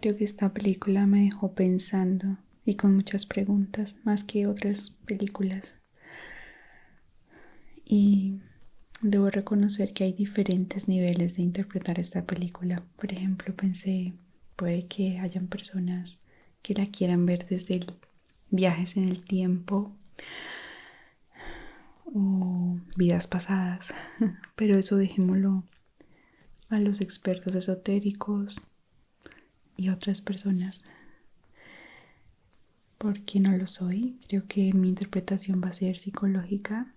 Creo que esta película me dejó pensando y con muchas preguntas, más que otras películas. Y debo reconocer que hay diferentes niveles de interpretar esta película. Por ejemplo, pensé, puede que hayan personas que la quieran ver desde viajes en el tiempo o vidas pasadas, pero eso dejémoslo a los expertos esotéricos y otras personas, porque no lo soy. Creo que mi interpretación va a ser psicológica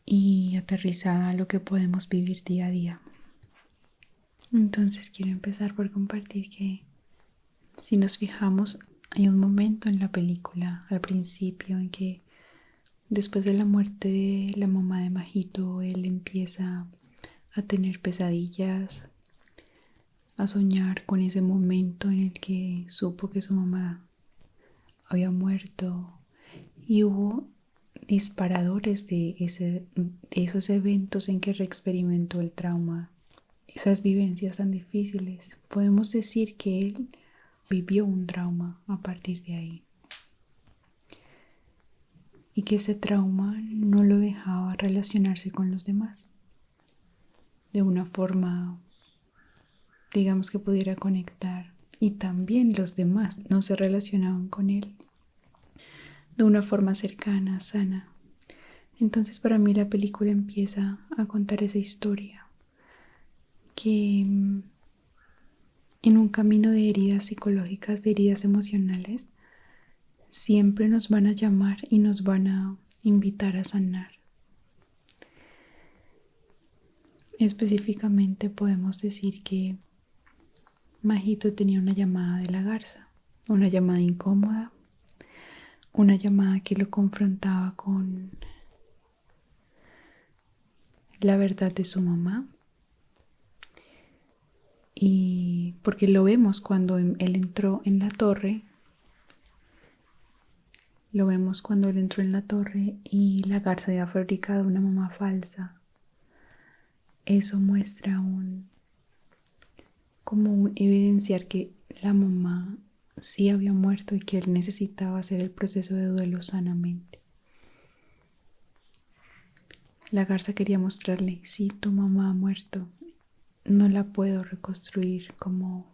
y aterrizada a lo que podemos vivir día a día. Entonces quiero empezar por compartir que si nos fijamos, hay un momento en la película al principio en que después de la muerte de la mamá de Majito, él empieza a tener pesadillas, a soñar con ese momento en el que supo que su mamá había muerto, y hubo disparadores de esos eventos en que reexperimentó el trauma, esas vivencias tan difíciles. Podemos decir que él vivió un trauma a partir de ahí, y que ese trauma no lo dejaba relacionarse con los demás de una forma, digamos, que pudiera conectar, y también los demás no se relacionaban con él de una forma cercana, sana. Entonces para mí la película empieza a contar esa historia que en un camino de heridas psicológicas, de heridas emocionales, siempre nos van a llamar y nos van a invitar a sanar. Específicamente podemos decir que Majito tenía una llamada de la garza, una llamada incómoda, una llamada que lo confrontaba con la verdad de su mamá. Y porque lo vemos cuando él entró en la torre, y la garza había fabricado una mamá falsa. Eso muestra como un evidenciar que la mamá sí había muerto y que él necesitaba hacer el proceso de duelo sanamente. La garza quería mostrarle, sí, tu mamá ha muerto, no la puedo reconstruir, como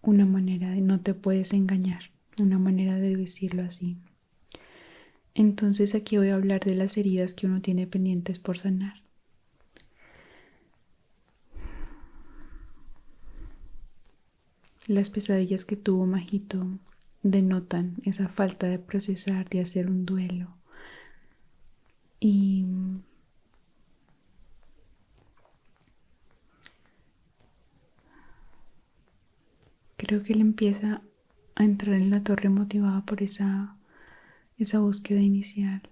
una manera de no te puedes engañar, una manera de decirlo así. Entonces aquí voy a hablar de las heridas que uno tiene pendientes por sanar. Las pesadillas que tuvo Majito denotan esa falta de procesar, de hacer un duelo. Y creo que él empieza a entrar en la torre motivada por esa búsqueda inicial.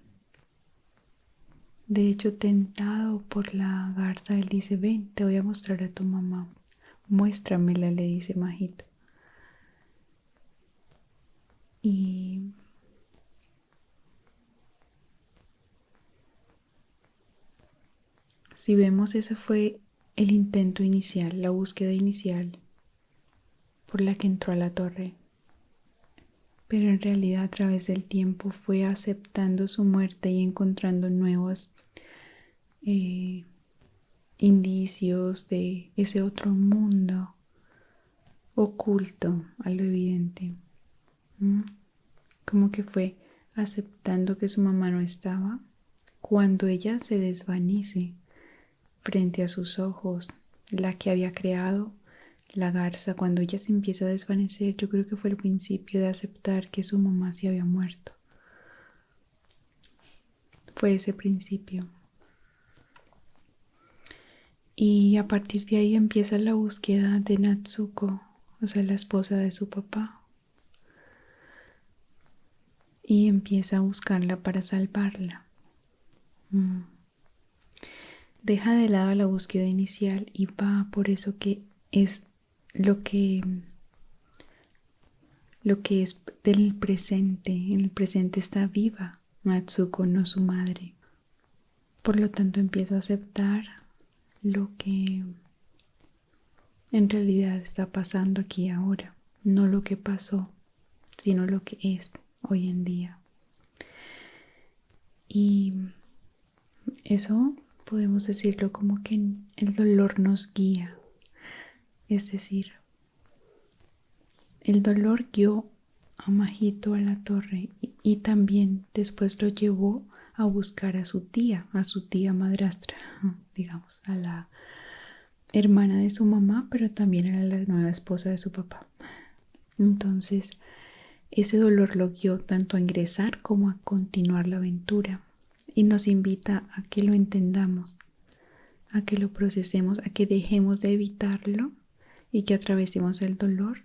De hecho, tentado por la garza, él dice, ven, te voy a mostrar a tu mamá. Muéstramela, le dice Majito. Y si vemos, ese fue el intento inicial, la búsqueda inicial por la que entró a la torre. Pero en realidad a través del tiempo fue aceptando su muerte y encontrando nuevos indicios de ese otro mundo oculto a lo evidente. Como que fue aceptando que su mamá no estaba cuando ella se desvanece frente a sus ojos, la que había creado la garza. Cuando ella se empieza a desvanecer, yo creo que fue el principio de aceptar que su mamá se había muerto. Fue ese principio. Y a partir de ahí empieza la búsqueda de Natsuko, o sea, la esposa de su papá. Y empieza a buscarla para salvarla. Deja de lado la búsqueda inicial y va por eso que es lo que es del presente. En el presente está viva Natsuko, no su madre. Por lo tanto, empiezo a aceptar lo que en realidad está pasando aquí ahora, no lo que pasó, sino lo que es hoy en día. Y eso podemos decirlo como que el dolor nos guía, es decir, el dolor guió a Majito a la torre y también después lo llevó a buscar a su tía madrastra, digamos, a la hermana de su mamá, pero también a la nueva esposa de su papá. Entonces, ese dolor lo guió tanto a ingresar como a continuar la aventura y nos invita a que lo entendamos, a que lo procesemos, a que dejemos de evitarlo y que atravesemos el dolor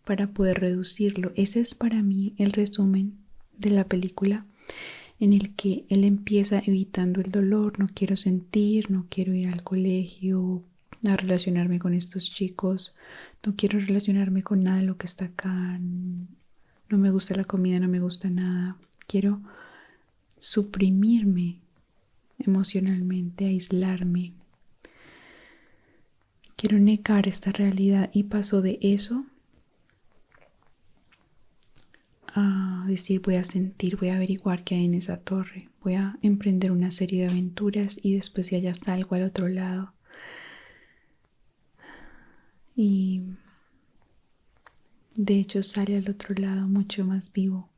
para poder reducirlo. Ese es para mí el resumen de la película, en el que él empieza evitando el dolor. No quiero sentir, no quiero ir al colegio a relacionarme con estos chicos, no quiero relacionarme con nada de lo que está acá, no me gusta la comida, no me gusta nada. Quiero suprimirme emocionalmente, aislarme. Quiero negar esta realidad y paso de eso a decir voy a sentir, voy a averiguar qué hay en esa torre, voy a emprender una serie de aventuras y después de allá salgo al otro lado. Y de hecho sale al otro lado mucho más vivo.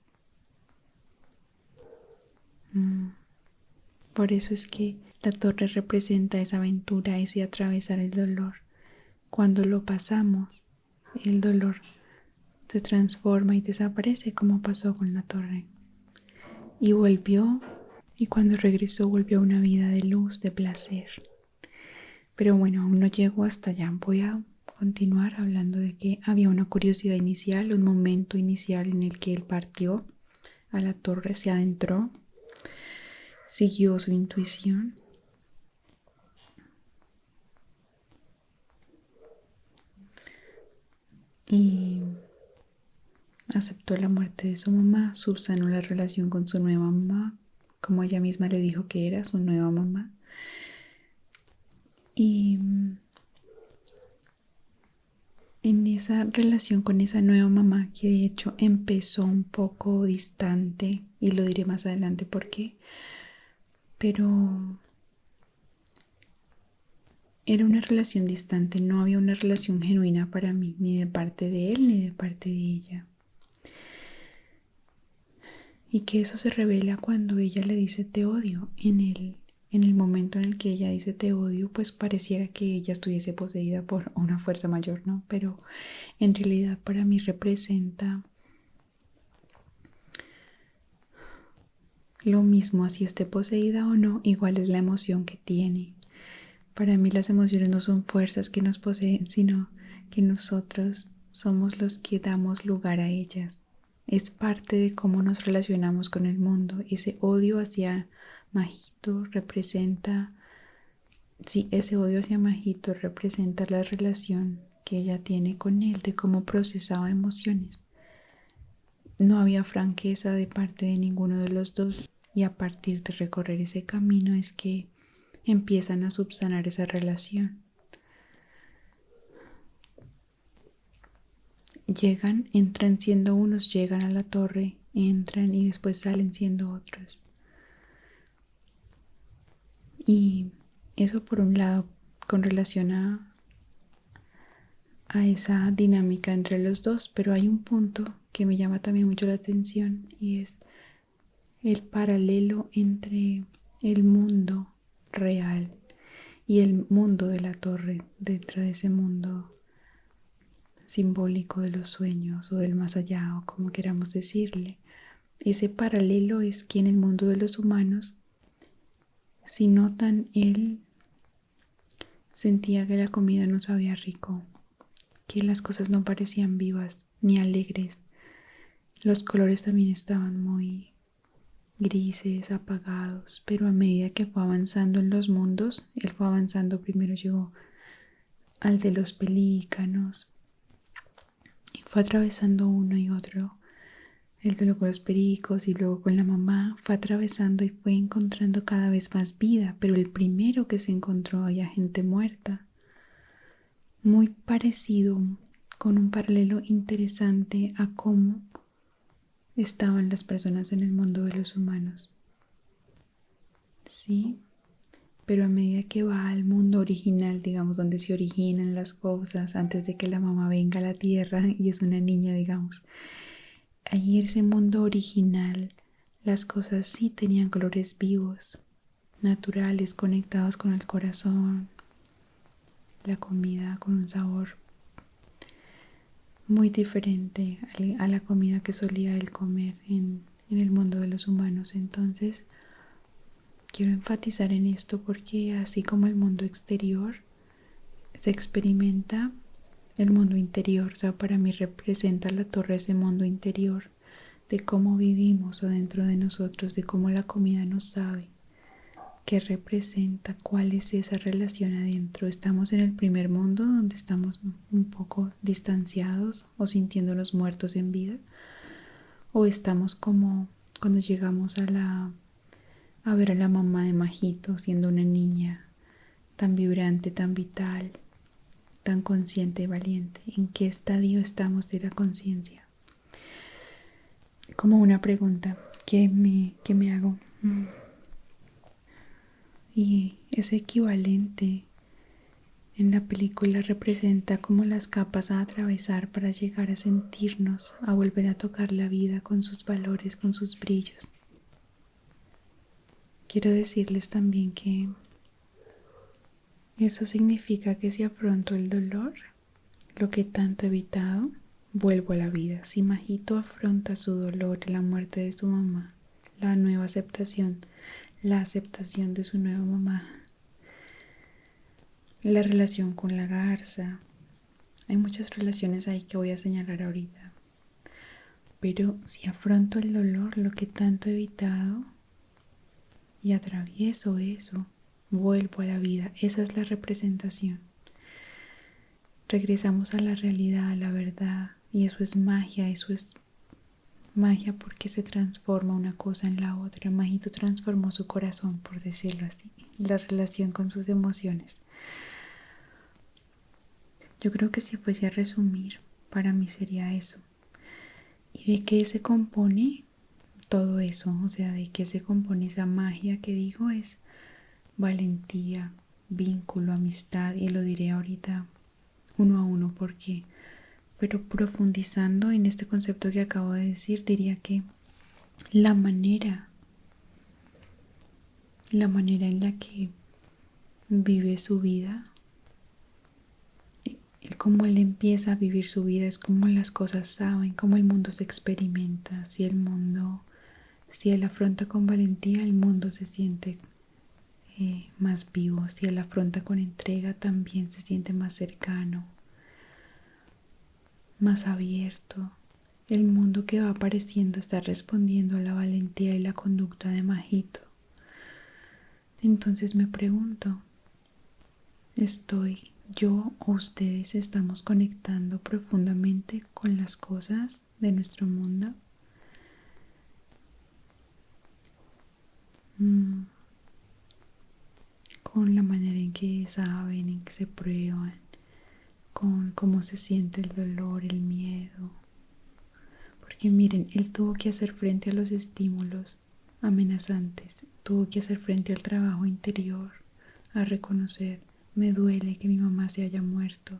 Por eso es que la torre representa esa aventura, ese atravesar el dolor. Cuando lo pasamos, el dolor se transforma y desaparece, como pasó con la torre. Y volvió, y cuando regresó volvió a una vida de luz, de placer. Pero bueno, aún no llego hasta allá. Voy a continuar hablando de que había una curiosidad inicial, un momento inicial en el que él partió a la torre, se adentró, siguió su intuición y aceptó la muerte de su mamá, subsanó la relación con su nueva mamá, como ella misma le dijo que era su nueva mamá. Y en esa relación con esa nueva mamá, que de hecho empezó un poco distante, y lo diré más adelante por qué, pero era una relación distante, no había una relación genuina para mí, ni de parte de él ni de parte de ella. Y que eso se revela cuando ella le dice te odio. En el momento en el que ella dice te odio, pues pareciera que ella estuviese poseída por una fuerza mayor, ¿no? Pero en realidad para mí representa lo mismo, así esté poseída o no, igual es la emoción que tiene. Para mí las emociones no son fuerzas que nos poseen, sino que nosotros somos los que damos lugar a ellas. Es parte de cómo nos relacionamos con el mundo. Ese odio hacia Majito representa, sí, ese odio hacia Majito representa la relación que ella tiene con él, de cómo procesaba emociones. No había franqueza de parte de ninguno de los dos y a partir de recorrer ese camino es que empiezan a subsanar esa relación. Llegan, entran siendo unos, llegan a la torre, entran y después salen siendo otros. Y eso por un lado con relación a esa dinámica entre los dos, pero hay un punto que me llama también mucho la atención y es el paralelo entre el mundo real y el mundo de la torre, dentro de ese mundo simbólico de los sueños o del más allá o como queramos decirle. Ese paralelo es que en el mundo de los humanos, si notan, él sentía que la comida no sabía rico, que las cosas no parecían vivas ni alegres. Los colores también estaban muy grises, apagados, pero a medida que fue avanzando en los mundos, él fue avanzando, primero llegó al de los pelícanos y fue atravesando uno y otro, el de los pericos y luego con la mamá, fue atravesando y fue encontrando cada vez más vida, pero el primero que se encontró había gente muerta. muy parecido, con un paralelo interesante a cómo estaban las personas en el mundo de los humanos. Sí, pero a medida que va al mundo original, digamos, donde se originan las cosas antes de que la mamá venga a la tierra y es una niña, digamos, ahí en ese mundo original las cosas sí tenían colores vivos, naturales, conectados con el corazón, la comida con un sabor muy diferente a la comida que solía él comer en el mundo de los humanos. Entonces, quiero enfatizar en esto porque así como el mundo exterior se experimenta, el mundo interior, o sea, para mí representa la torre ese mundo interior de cómo vivimos adentro de nosotros, de cómo la comida nos sabe, qué representa, cuál es esa relación adentro. Estamos en el primer mundo donde estamos un poco distanciados o sintiéndonos muertos en vida, o estamos como cuando llegamos a ver a la mamá de Majito siendo una niña tan vibrante, tan vital, tan consciente y valiente. ¿En qué estadio estamos de la conciencia? Como una pregunta que me hago. Y ese equivalente en la película representa como las capas a atravesar para llegar a sentirnos, a volver a tocar la vida con sus valores, con sus brillos. Quiero decirles también que eso significa que si afronto el dolor, lo que tanto he evitado, vuelvo a la vida. Si Majito afronta su dolor, la muerte de su mamá, la nueva aceptación, la aceptación de su nueva mamá, la relación con la garza. Hay muchas relaciones ahí que voy a señalar ahorita. Pero si afronto el dolor, lo que tanto he evitado, y atravieso eso, vuelvo a la vida. Esa es la representación. Regresamos a la realidad, a la verdad. Y eso es magia porque se transforma una cosa en la otra. Majito transformó su corazón, por decirlo así, la relación con sus emociones. Yo creo que si fuese a resumir, para mí sería eso. ¿Y de qué se compone todo eso? O sea, ¿de qué se compone esa magia que digo? Es valentía, vínculo, amistad, y lo diré ahorita uno a uno porque, pero profundizando en este concepto que acabo de decir, diría que la manera en la que vive su vida, cómo él empieza a vivir su vida, es como las cosas saben, cómo el mundo se experimenta. Si él afronta con valentía, el mundo se siente más vivo. Si él afronta con entrega, también se siente más cercano, más abierto. El mundo que va apareciendo está respondiendo a la valentía y la conducta de Majito. Entonces me pregunto, ¿estoy yo o ustedes estamos conectando profundamente con las cosas de nuestro mundo? Con la manera en que saben, en que se prueban, con cómo se siente el dolor, el miedo. Porque miren, él tuvo que hacer frente a los estímulos amenazantes, tuvo que hacer frente al trabajo interior, a reconocer, me duele que mi mamá se haya muerto,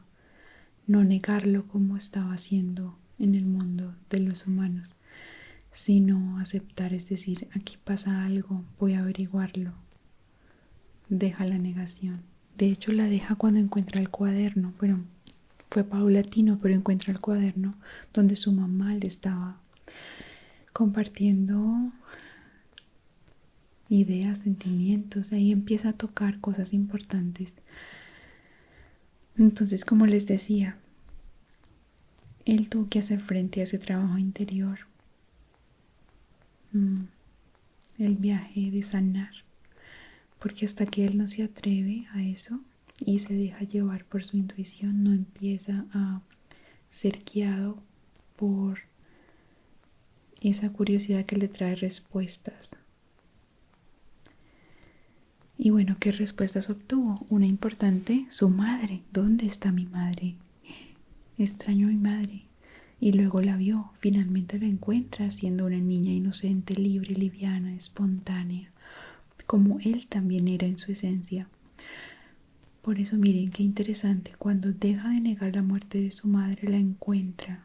no negarlo como estaba haciendo en el mundo de los humanos, sino aceptar, es decir, aquí pasa algo, voy a averiguarlo. Deja la negación. De hecho, la deja cuando encuentra el cuaderno, pero fue paulatino, pero encuentra el cuaderno donde su mamá le estaba compartiendo ideas, sentimientos. Ahí empieza a tocar cosas importantes. Entonces, como les decía, él tuvo que hacer frente a ese trabajo interior, el viaje de sanar, porque hasta que él no se atreve a eso y se deja llevar por su intuición, no empieza a ser guiado por esa curiosidad que le trae respuestas. Y bueno, ¿qué respuestas obtuvo? Una importante, su madre. ¿Dónde está mi madre? Extraño a mi madre. Y luego la vio, finalmente la encuentra siendo una niña inocente, libre, liviana, espontánea, como él también era en su esencia. Por eso miren qué interesante, cuando deja de negar la muerte de su madre la encuentra.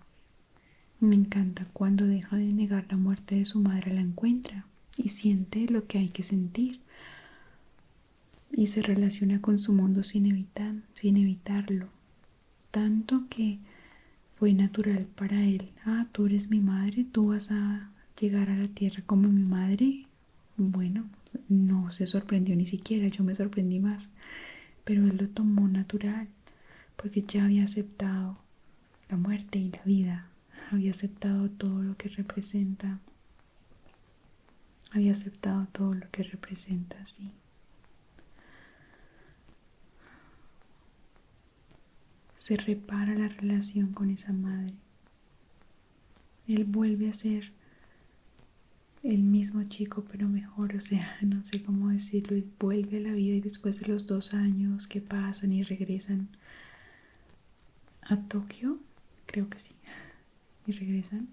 Me encanta, cuando deja de negar la muerte de su madre la encuentra y siente lo que hay que sentir y se relaciona con su mundo sin evitarlo, tanto que fue natural para él. Ah, tú eres mi madre, tú vas a llegar a la tierra como mi madre. Bueno, no se sorprendió ni siquiera, yo me sorprendí más, pero él lo tomó natural porque ya había aceptado la muerte y la vida, había aceptado todo lo que representa, había aceptado todo lo que representa, sí. Se repara la relación con esa madre. Él vuelve a ser el mismo chico, pero mejor, o sea, no sé cómo decirlo, él vuelve a la vida y después de los 2 años que pasan y regresan a Tokio, creo que sí, y regresan,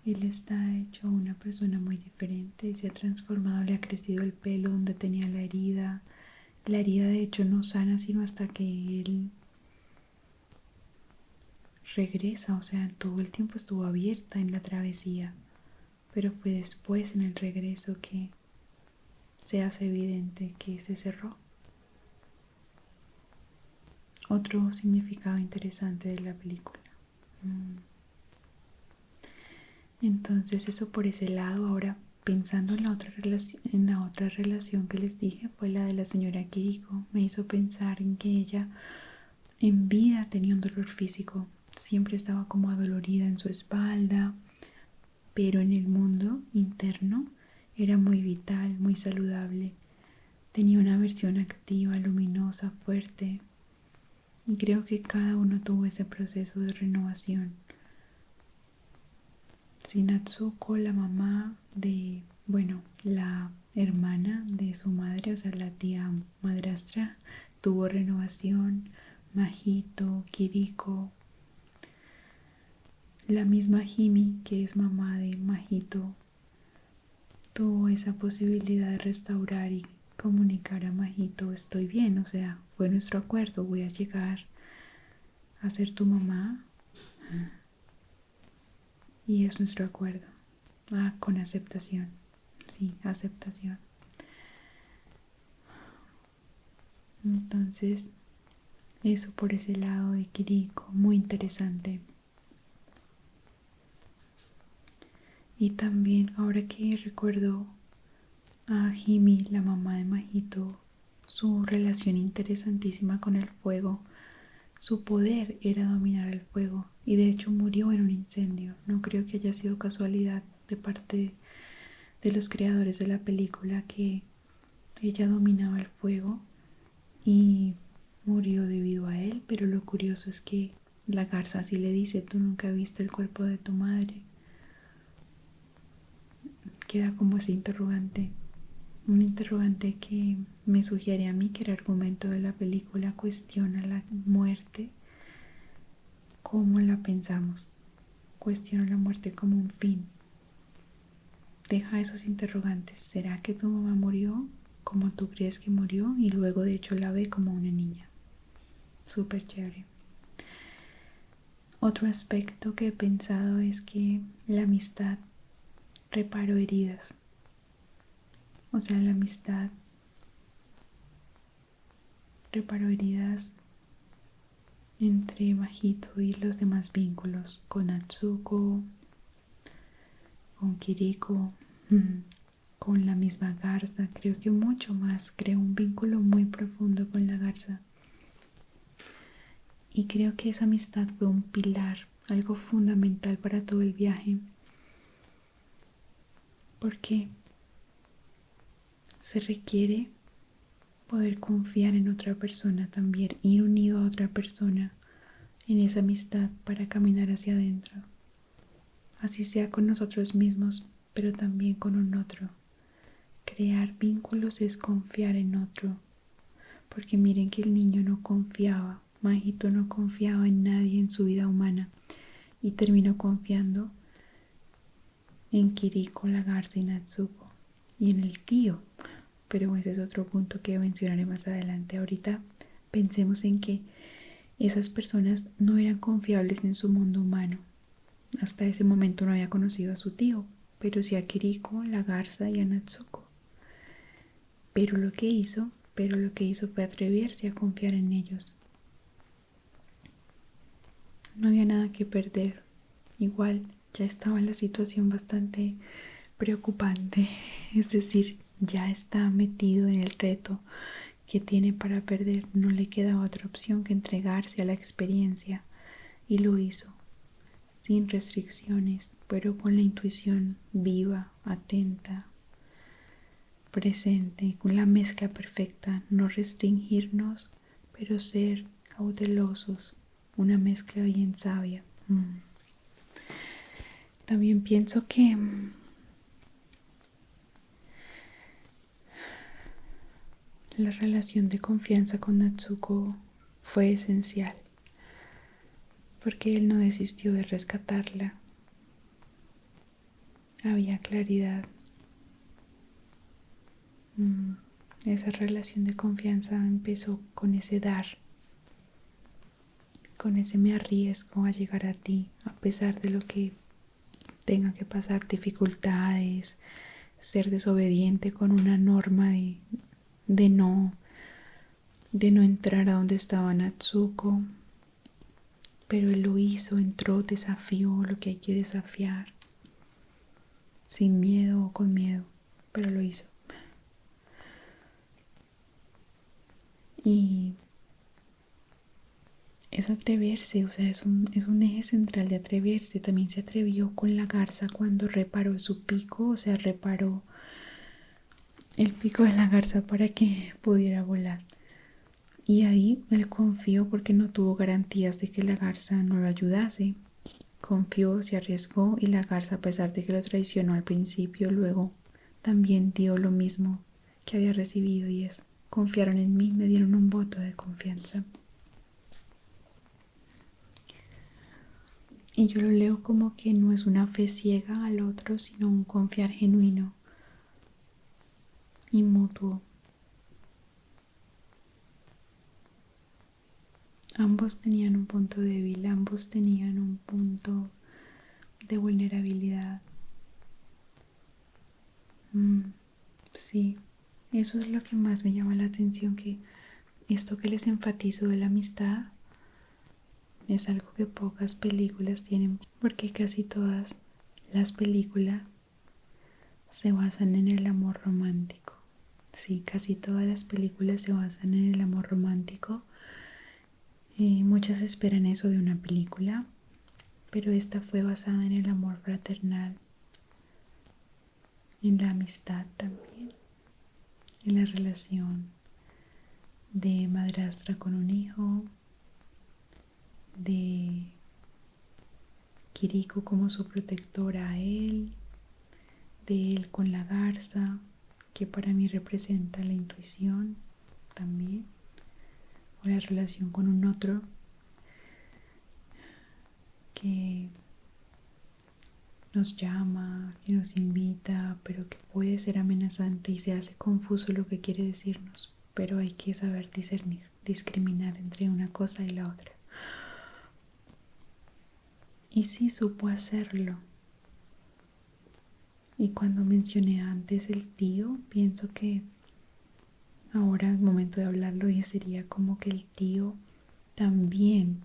él está hecho una persona muy diferente y se ha transformado, le ha crecido el pelo donde tenía la herida de hecho no sana sino hasta que él regresa, o sea, todo el tiempo estuvo abierta en la travesía, pero fue después en el regreso que se hace evidente que se cerró. Otro significado interesante de la película. Entonces eso por ese lado. Ahora pensando en la otra relación que les dije, fue la de la señora Kiriko. Me hizo pensar en que ella en vida tenía un dolor físico, siempre estaba como adolorida en su espalda, pero en el mundo interno era muy vital, muy saludable. Tenía una versión activa, luminosa, fuerte. Y creo que cada uno tuvo ese proceso de renovación. Si Natsuko, la mamá de, bueno, la hermana de su madre, o sea, la tía madrastra, tuvo renovación. Mahito, Kiriko, la misma Himi, que es mamá de Mahito, tuvo esa posibilidad de restaurar y comunicar a Mahito, estoy bien, o sea, fue nuestro acuerdo, voy a llegar a ser tu mamá y es nuestro acuerdo. Ah, con aceptación, sí, aceptación. Entonces, eso por ese lado de Kiriko, muy interesante. Y también, ahora que recuerdo a Himi, la mamá de Mahito, su relación interesantísima con el fuego. Su poder era dominar el fuego y de hecho murió en un incendio. No creo que haya sido casualidad de parte de los creadores de la película que ella dominaba el fuego y murió debido a él, pero lo curioso es que la garza así le dice, tú nunca viste el cuerpo de tu madre. Queda como ese interrogante, un interrogante que me sugiere a mí que el argumento de la película cuestiona la muerte como la pensamos, cuestiona la muerte como un fin. Deja esos interrogantes, ¿será que tu mamá murió como tú crees que murió? Y luego de hecho la ve como una niña. Súper chévere. Otro aspecto que he pensado es que la amistad reparó heridas. O sea, la amistad reparó heridas entre Mahito y los demás vínculos, con Natsuko, con Kiriko, con la misma garza. Creo que mucho más, creó un vínculo muy profundo con la garza. Y creo que esa amistad fue un pilar, algo fundamental para todo el viaje, porque se requiere poder confiar en otra persona también, ir unido a otra persona en esa amistad para caminar hacia adentro, así sea con nosotros mismos, pero también con un otro. Crear vínculos es confiar en otro, porque miren que el niño no confiaba, Mahito no confiaba en nadie en su vida humana y terminó confiando en Kiriko, la garza y Natsuko y en el tío. Pero ese es otro punto que mencionaré más adelante. Ahorita pensemos en que esas personas no eran confiables en su mundo humano. Hasta ese momento no había conocido a su tío, pero sí a Kiriko, la garza y a Natsuko. Pero lo que hizo fue atreverse a confiar en ellos. No había nada que perder. Igual ya estaba la situación bastante preocupante. Es decir, ya está metido en el reto que tiene para perder. No le quedaba otra opción que entregarse a la experiencia. Y lo hizo, sin restricciones, pero con la intuición viva, atenta, presente, con la mezcla perfecta. No restringirnos, pero ser cautelosos. Una mezcla bien sabia. También pienso que la relación de confianza con Natsuko fue esencial, porque él no desistió de rescatarla. Había claridad. Esa relación de confianza empezó con ese dar, con ese me arriesgo a llegar a ti, a pesar de lo que tenga que pasar, dificultades, ser desobediente con una norma de no entrar a donde estaba Natsuko. Pero él lo hizo, entró, desafió lo que hay que desafiar, sin miedo o con miedo, pero lo hizo. Y es atreverse, o sea, es un eje central de atreverse. También se atrevió con la garza cuando reparó su pico, o sea, reparó el pico de la garza para que pudiera volar. Y ahí él confió porque no tuvo garantías de que la garza no lo ayudase. Confió, se arriesgó y la garza, a pesar de que lo traicionó al principio, luego también dio lo mismo que había recibido, y es: confiaron en mí, me dieron un voto de confianza. Y yo lo leo como que no es una fe ciega al otro, sino un confiar genuino y mutuo. Ambos tenían un punto débil, ambos tenían un punto de vulnerabilidad. Sí, eso es lo que más me llama la atención, que esto que les enfatizo de la amistad es algo que pocas películas tienen, porque casi todas las películas se basan en el amor romántico. Sí, casi todas las películas se basan en el amor romántico. Muchas esperan eso de una película, pero esta fue basada en el amor fraternal, en la amistad también, en la relación de madrastra con un hijo, de Kiriko como su protectora a él, de él con la garza, que para mí representa la intuición también, o la relación con un otro que nos llama, que nos invita, pero que puede ser amenazante y se hace confuso lo que quiere decirnos, pero hay que saber discernir, discriminar entre una cosa y la otra. Y sí supo hacerlo. Y cuando mencioné antes el tío, pienso que ahora, al momento de hablarlo, sería como que el tío también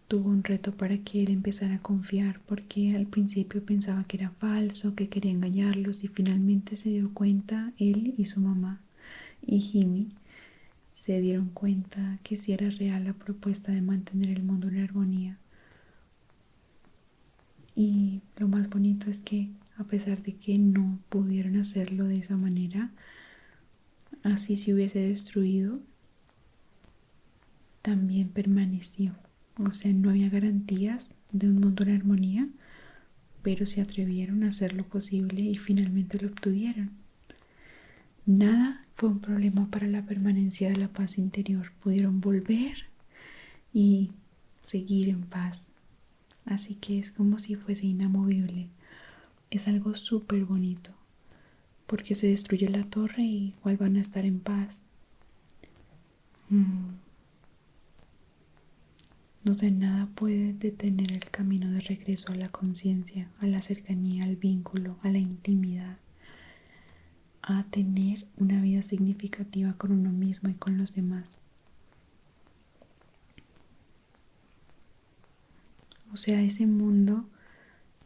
tuvo un reto para que él empezara a confiar, porque al principio pensaba que era falso, que quería engañarlos, y finalmente se dio cuenta, él y su mamá y Jimmy se dieron cuenta que sí era real la propuesta de mantener el mundo en armonía. Y lo más bonito es que, a pesar de que no pudieron hacerlo de esa manera, así se hubiese destruido, también permaneció. O sea, no había garantías de un mundo en armonía, pero se atrevieron a hacer lo posible y finalmente lo obtuvieron. nada fue un problema para la permanencia de la paz interior. Pudieron volver y seguir en paz. Así que es como si fuese inamovible. Es algo súper bonito, porque se destruye la torre y igual van a estar en paz. No sé, nada puede detener el camino de regreso a la conciencia, a la cercanía, al vínculo, a la intimidad, a tener una vida significativa con uno mismo y con los demás. O sea, ese mundo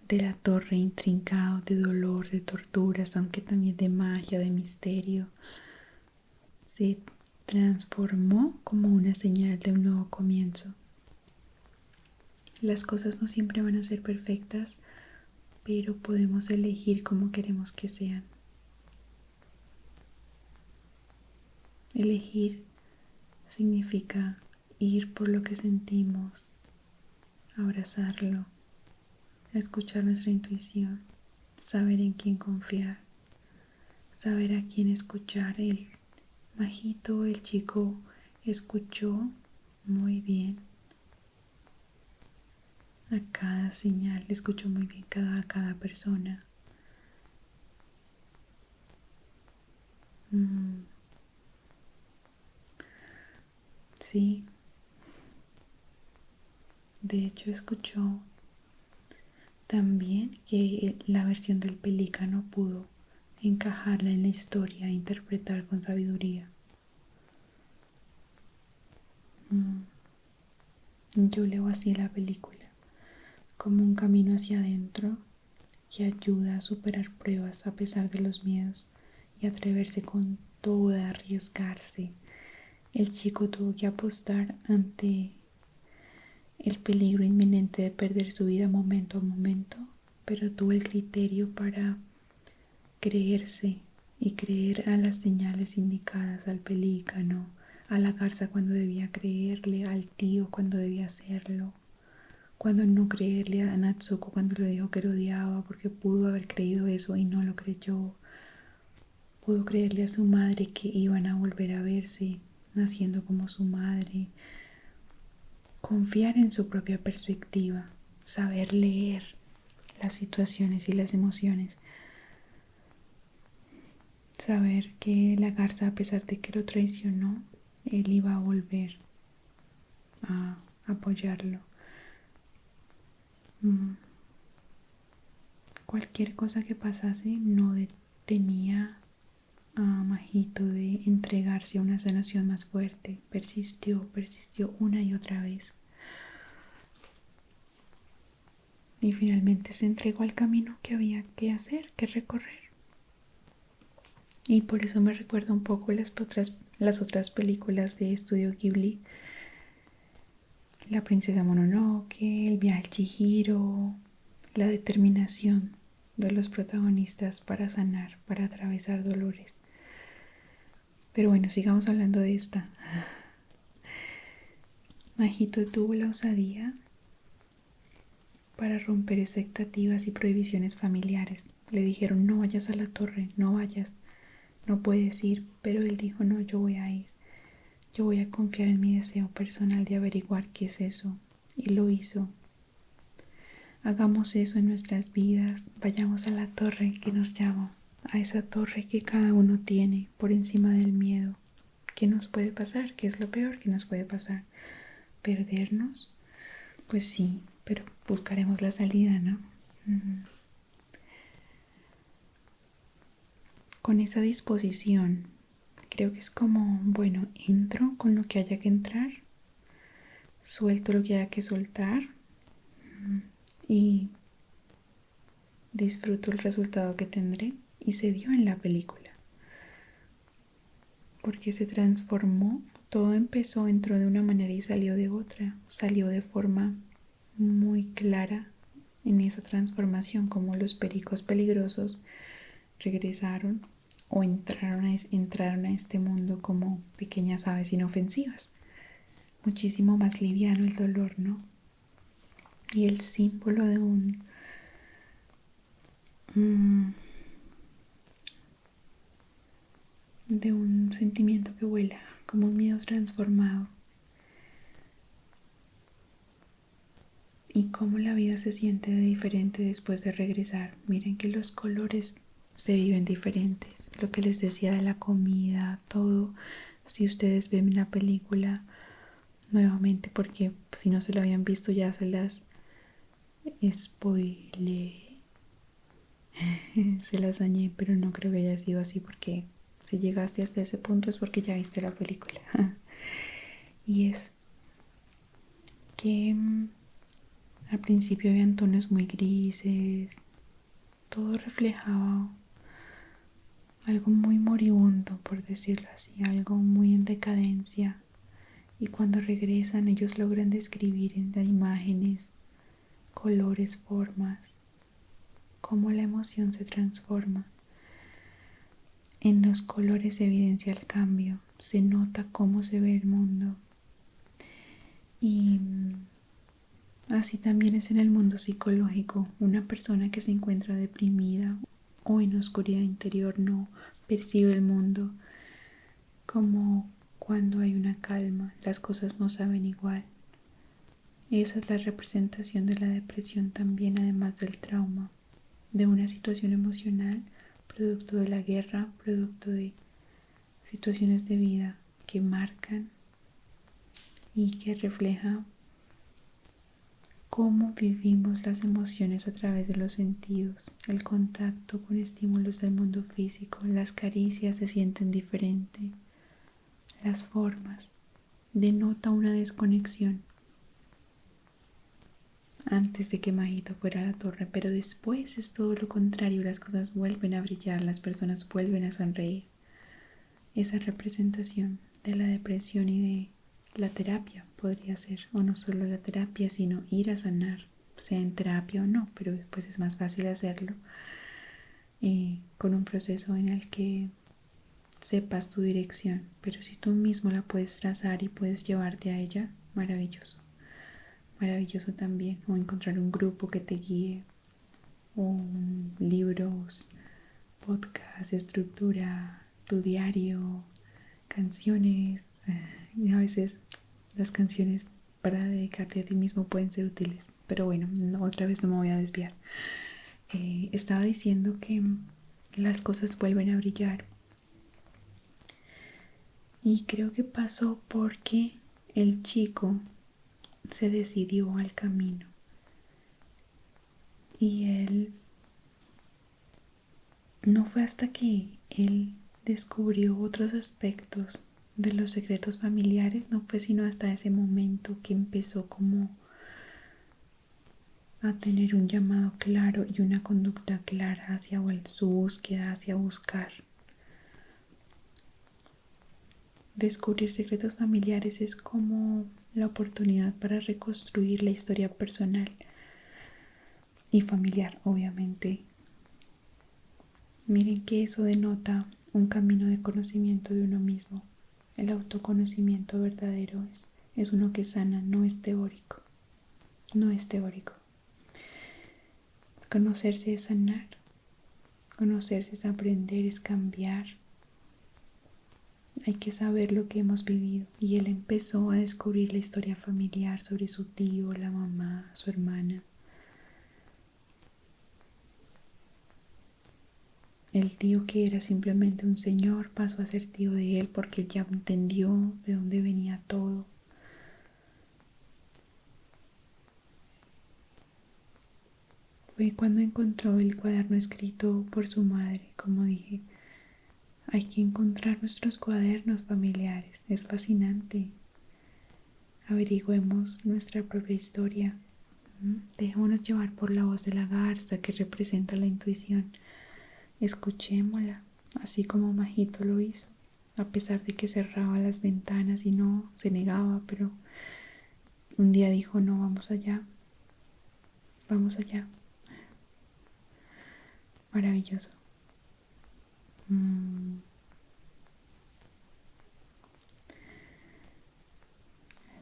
de la torre intrincado, de dolor, de torturas, aunque también de magia, de misterio, se transformó como una señal de un nuevo comienzo. Las cosas no siempre van a ser perfectas, pero podemos elegir cómo queremos que sean. Elegir significa ir por lo que sentimos, abrazarlo, escuchar nuestra intuición, saber en quién confiar, saber a quién escuchar. El majito, el chico, escuchó muy bien a cada señal, escuchó muy bien a cada persona. Sí, de hecho escuchó también que la versión del pelícano pudo encajarla en la historia e interpretar con sabiduría. Yo leo así la película, como un camino hacia adentro que ayuda a superar pruebas a pesar de los miedos y atreverse con todo, a arriesgarse. El chico tuvo que apostar ante el peligro inminente de perder su vida momento a momento, pero tuvo el criterio para creerse y creer a las señales indicadas, al pelícano, a la garza cuando debía creerle, al tío cuando debía hacerlo, cuando no creerle a Natsuko cuando le dijo que lo odiaba porque pudo haber creído eso y no lo creyó. Pudo creerle a su madre que iban a volver a verse, naciendo como su madre. Confiar en su propia perspectiva, saber leer las situaciones y las emociones. Saber que la garza, a pesar de que lo traicionó, él iba a volver a apoyarlo. Cualquier cosa que pasase no detenía a Majito de entregarse a una sanación más fuerte. Persistió una y otra vez. Y finalmente se entregó al camino que había que hacer, que recorrer. Y por eso me recuerda un poco las otras películas de Estudio Ghibli. La princesa Mononoke, el viaje al Chihiro, la determinación de los protagonistas para sanar, para atravesar dolores. Pero bueno, sigamos hablando de esta. Majito tuvo la osadía para romper expectativas y prohibiciones familiares. Le dijeron: no vayas a la torre, no vayas, no puedes ir, pero él dijo: no, yo voy a ir. Yo voy a confiar en mi deseo personal de averiguar qué es eso. Y lo hizo. Hagamos eso en nuestras vidas. Vayamos a la torre que nos llama, a esa torre que cada uno tiene por encima del miedo. ¿Qué nos puede pasar? ¿Qué es lo peor que nos puede pasar? ¿Perdernos? Pues sí, pero buscaremos la salida, ¿no? Con esa disposición, creo que es como, bueno, entro con lo que haya que entrar, suelto lo que haya que soltar y disfruto el resultado que tendré. Y se vio en la película, porque se transformó. Todo empezó, entró de una manera y salió de otra. Salió de forma muy clara en esa transformación, como los pericos peligrosos regresaron o entraron a este mundo como pequeñas aves inofensivas. Muchísimo más liviano el dolor, ¿no? Y el símbolo de de un sentimiento que vuela, como un miedo transformado. Y cómo la vida se siente de diferente después de regresar. Miren que los colores se viven diferentes. Lo que les decía de la comida, todo. Si ustedes ven la película nuevamente, porque si no se la habían visto ya se las spoileé. Se las dañé, pero no creo que haya sido así, porque si llegaste hasta ese punto es porque ya viste la película. Y es que al principio habían tonos muy grises, todo reflejaba algo muy moribundo, por decirlo así, algo muy en decadencia. Y cuando regresan ellos logran describir en las imágenes, colores, formas, cómo la emoción se transforma. En los colores se evidencia el cambio, se nota cómo se ve el mundo. Y así también es en el mundo psicológico. Una persona que se encuentra deprimida o en oscuridad interior no percibe el mundo como cuando hay una calma, las cosas no saben igual. Esa es la representación de la depresión también, además del trauma, de una situación emocional, producto de la guerra, producto de situaciones de vida que marcan y que refleja cómo vivimos las emociones a través de los sentidos, el contacto con estímulos del mundo físico, las caricias se sienten diferente, las formas, denota una desconexión antes de que Mahito fuera a la torre, pero después es todo lo contrario, las cosas vuelven a brillar, las personas vuelven a sonreír. Esa representación de la depresión y de la terapia podría ser, o no solo la terapia, sino ir a sanar, sea en terapia o no, pero después es más fácil hacerlo con un proceso en el que sepas tu dirección, pero si tú mismo la puedes trazar y puedes llevarte a ella, maravilloso. Maravilloso también, o encontrar un grupo que te guíe, o libros, podcast, estructura, tu diario, canciones. Y a veces las canciones para dedicarte a ti mismo pueden ser útiles, pero bueno, otra vez no me voy a desviar. Estaba diciendo que las cosas vuelven a brillar y creo que pasó porque el chico se decidió al camino y él no fue hasta que él descubrió otros aspectos de los secretos familiares, no fue sino hasta ese momento que empezó como a tener un llamado claro y una conducta clara hacia su búsqueda, hacia buscar. Descubrir secretos familiares es como la oportunidad para reconstruir la historia personal y familiar, obviamente. Miren que eso denota un camino de conocimiento de uno mismo. El autoconocimiento verdadero es uno que sana, no es teórico. No es teórico. Conocerse es sanar. Conocerse es aprender, es cambiar. Hay que saber lo que hemos vivido. Y él empezó a descubrir la historia familiar sobre su tío, la mamá, su hermana. El tío que era simplemente un señor pasó a ser tío de él porque él ya entendió de dónde venía todo. Fue cuando encontró el cuaderno escrito por su madre, como dije. Hay que encontrar nuestros cuadernos familiares, es fascinante. Averigüemos nuestra propia historia. Dejémonos llevar por la voz de la garza que representa la intuición. Escuchémosla, así como Majito lo hizo, a pesar de que cerraba las ventanas y no se negaba, pero un día dijo, no, vamos allá, vamos allá. Maravilloso.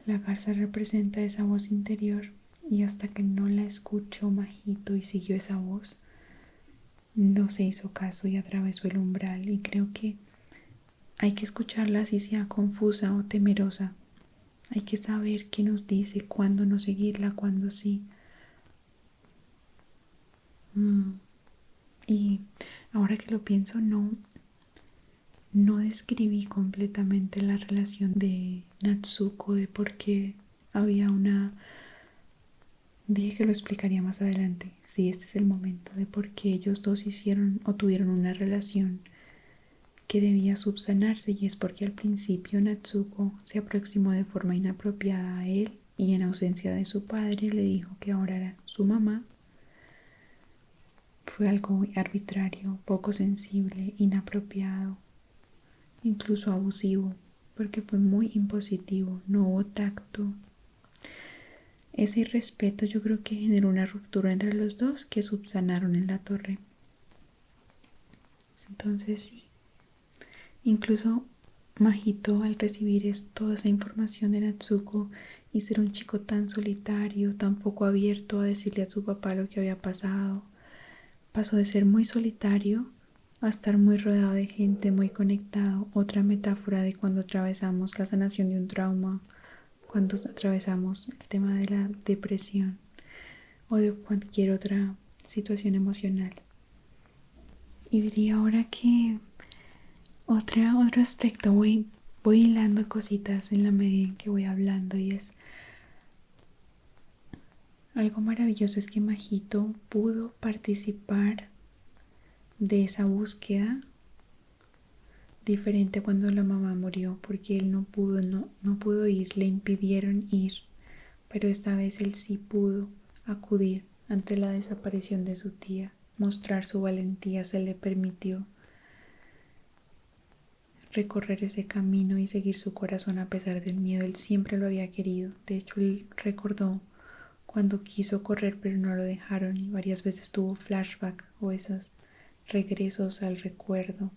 La garza representa esa voz interior y hasta que no la escuchó Majito y siguió esa voz, no se hizo caso y atravesó el umbral. Y creo que hay que escucharla así sea confusa o temerosa. Hay que saber qué nos dice, cuándo no seguirla, cuándo sí. Y ahora que lo pienso, no describí completamente la relación de Natsuko, de por qué había una... Dije que lo explicaría más adelante. Sí, este es el momento de por qué ellos dos hicieron o tuvieron una relación que debía subsanarse, y es porque al principio Natsuko se aproximó de forma inapropiada a él y en ausencia de su padre le dijo que ahora era su mamá. Fue algo arbitrario, poco sensible, inapropiado, incluso abusivo, porque fue muy impositivo, no hubo tacto. Ese irrespeto yo creo que generó una ruptura entre los dos que subsanaron en la torre. Entonces sí, incluso Mahito, al recibir toda esa información de Natsuko y ser un chico tan solitario, tan poco abierto a decirle a su papá lo que había pasado, pasó de ser muy solitario a estar muy rodeado de gente, muy conectado. Otra metáfora de cuando atravesamos la sanación de un trauma, cuando atravesamos el tema de la depresión o de cualquier otra situación emocional. Y diría ahora que otro aspecto, voy hilando cositas en la medida en que voy hablando, y es algo maravilloso es que Majito pudo participar de esa búsqueda diferente cuando la mamá murió, porque él no pudo ir, le impidieron ir, pero esta vez él sí pudo acudir ante la desaparición de su tía, mostrar su valentía, se le permitió recorrer ese camino y seguir su corazón a pesar del miedo. Él siempre lo había querido. De hecho, él recordó cuando quiso correr pero no lo dejaron, y varias veces tuvo flashback o esos regresos al recuerdo.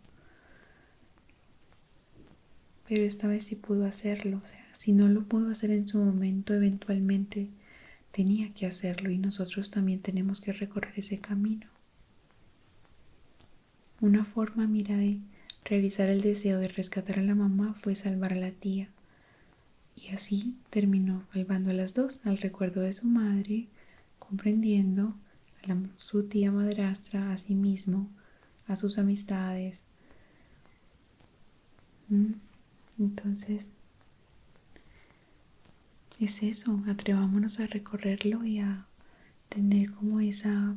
Pero esta vez sí pudo hacerlo. O sea, si no lo pudo hacer en su momento, eventualmente tenía que hacerlo, y nosotros también tenemos que recorrer ese camino. Una forma, mira, de realizar el deseo de rescatar a la mamá fue salvar a la tía. Y así terminó salvando a las dos, al recuerdo de su madre, comprendiendo a su tía madrastra, a sí mismo, a sus amistades. Entonces, es eso, atrevámonos a recorrerlo y a tener como esa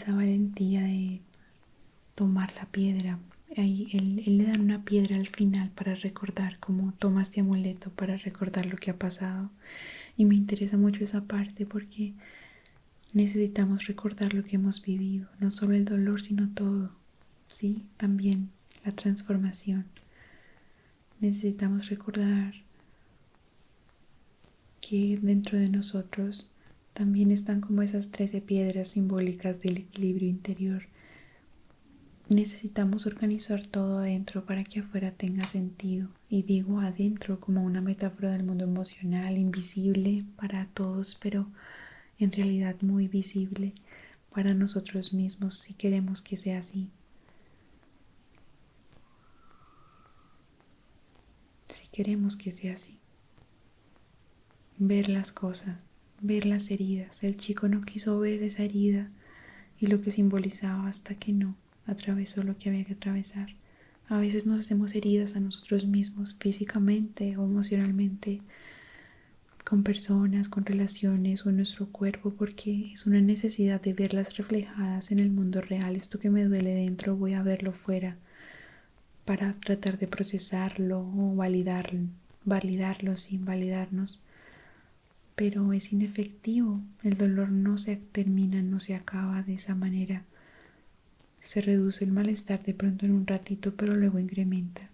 valentía de tomar la piedra. Ahí él le dan una piedra al final para recordar, como toma este amuleto para recordar lo que ha pasado. Y me interesa mucho esa parte porque necesitamos recordar lo que hemos vivido, no solo el dolor, sino todo, ¿sí? También la transformación. Necesitamos recordar que dentro de nosotros también están como esas 13 piedras simbólicas del equilibrio interior. Necesitamos organizar todo adentro para que afuera tenga sentido. Y digo adentro como una metáfora del mundo emocional, invisible para todos, pero en realidad muy visible para nosotros mismos si queremos que sea así. Si queremos que sea así. Ver las cosas, ver las heridas. El chico no quiso ver esa herida y lo que simbolizaba hasta que no atravesó lo que había que atravesar. A veces nos hacemos heridas a nosotros mismos físicamente o emocionalmente, con personas, con relaciones o en nuestro cuerpo, porque es una necesidad de verlas reflejadas en el mundo real. Esto que me duele dentro voy a verlo fuera para tratar de procesarlo o validarlo sin validarnos. Pero es inefectivo, el dolor no se termina, no se acaba de esa manera. Se reduce el malestar de pronto en un ratito, pero luego incrementa.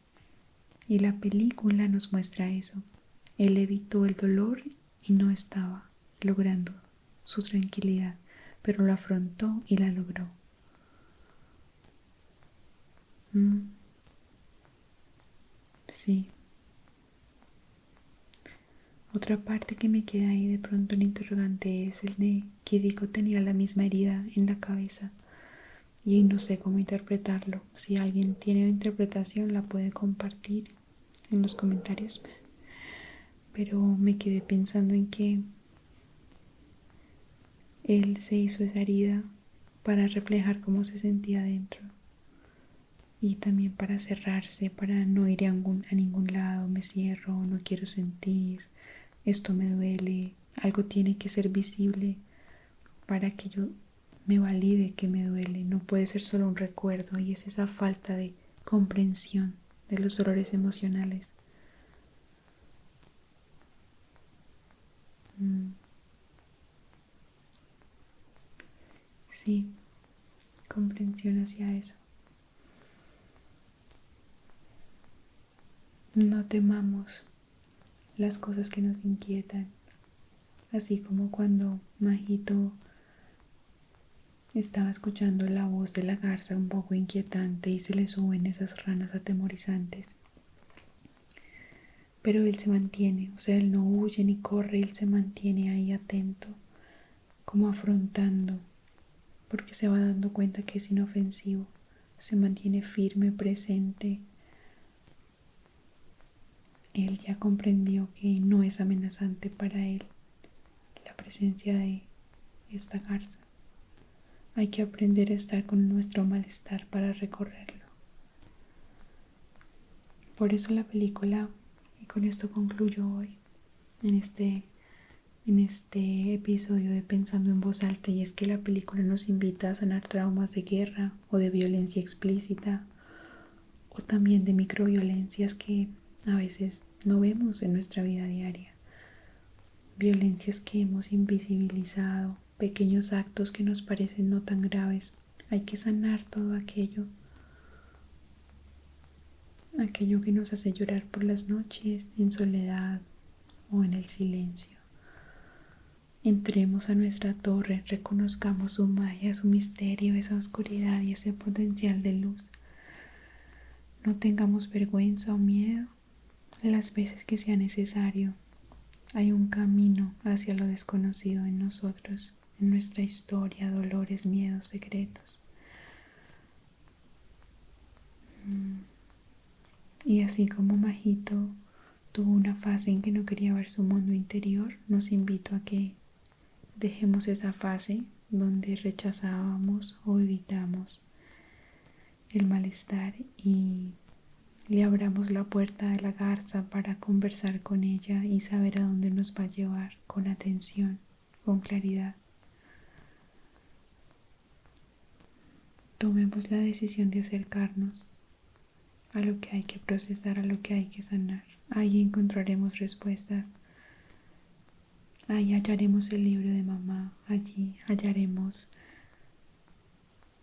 Y la película nos muestra eso. Él evitó el dolor y no estaba logrando su tranquilidad, pero lo afrontó y la logró. Sí. Otra parte que me queda ahí de pronto el interrogante es el de que Kidiko tenía la misma herida en la cabeza. y no sé cómo interpretarlo. Si alguien tiene la interpretación, la puede compartir en los comentarios. Pero me quedé pensando en que él se hizo esa herida para reflejar cómo se sentía dentro y también para cerrarse, para no ir a ningún lado. Me cierro, no quiero sentir, esto me duele, algo tiene que ser visible para que yo me valide que me duele. No puede ser solo un recuerdo, y es esa falta de comprensión de los dolores emocionales. Sí, comprensión hacia eso. No temamos las cosas que nos inquietan, así como cuando Majito estaba escuchando la voz de la garza un poco inquietante y se le suben esas ranas atemorizantes. Pero él se mantiene, o sea, él no huye ni corre, él se mantiene ahí atento, como afrontando, porque se va dando cuenta que es inofensivo, se mantiene firme, presente. Él ya comprendió que no es amenazante para él la presencia de esta garza. Hay que aprender a estar con nuestro malestar para recorrerlo. Por eso la película, y con esto concluyo hoy, en este episodio de Pensando en Voz Alta, y es que la película nos invita a sanar traumas de guerra o de violencia explícita, o también de microviolencias que a veces no vemos en nuestra vida diaria. Violencias que hemos invisibilizado, pequeños actos que nos parecen no tan graves. Hay que sanar todo aquello que nos hace llorar por las noches, en soledad o en el silencio. Entremos a nuestra torre, reconozcamos su magia, su misterio, esa oscuridad y ese potencial de luz. No tengamos vergüenza o miedo las veces que sea necesario. Hay un camino hacia lo desconocido en nosotros, en nuestra historia, dolores, miedos, secretos. Y así como Majito tuvo una fase en que no quería ver su mundo interior, nos invito a que dejemos esa fase donde rechazábamos o evitamos el malestar y le abramos la puerta a la garza para conversar con ella y saber a dónde nos va a llevar, con atención, con claridad. Tomemos la decisión de acercarnos a lo que hay que procesar, a lo que hay que sanar. Ahí encontraremos respuestas. Ahí hallaremos el libro de mamá. Allí hallaremos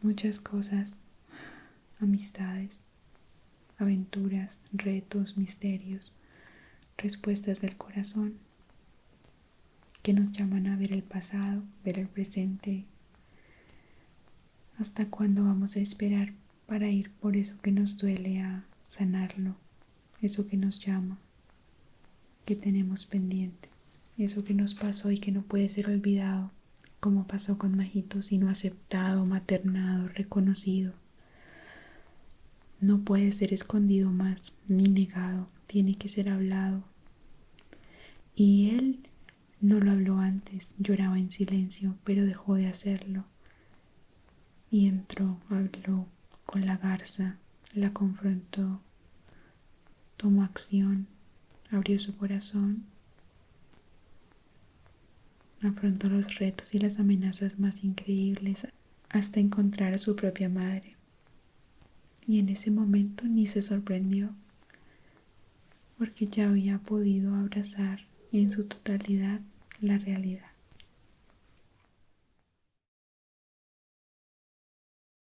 muchas cosas, amistades, aventuras, retos, misterios, respuestas del corazón que nos llaman a ver el pasado, ver el presente. ¿Hasta cuándo vamos a esperar para ir por eso que nos duele a sanarlo? Eso que nos llama, que tenemos pendiente, eso que nos pasó y que no puede ser olvidado, como pasó con Majito, sino aceptado, maternado, reconocido. No puede ser escondido más, ni negado, tiene que ser hablado. Y él no lo habló antes, lloraba en silencio, pero dejó de hacerlo. Y entró, habló con la garza, la confrontó, tomó acción, abrió su corazón, afrontó los retos y las amenazas más increíbles hasta encontrar a su propia madre. Y en ese momento ni se sorprendió, porque ya había podido abrazar en su totalidad la realidad.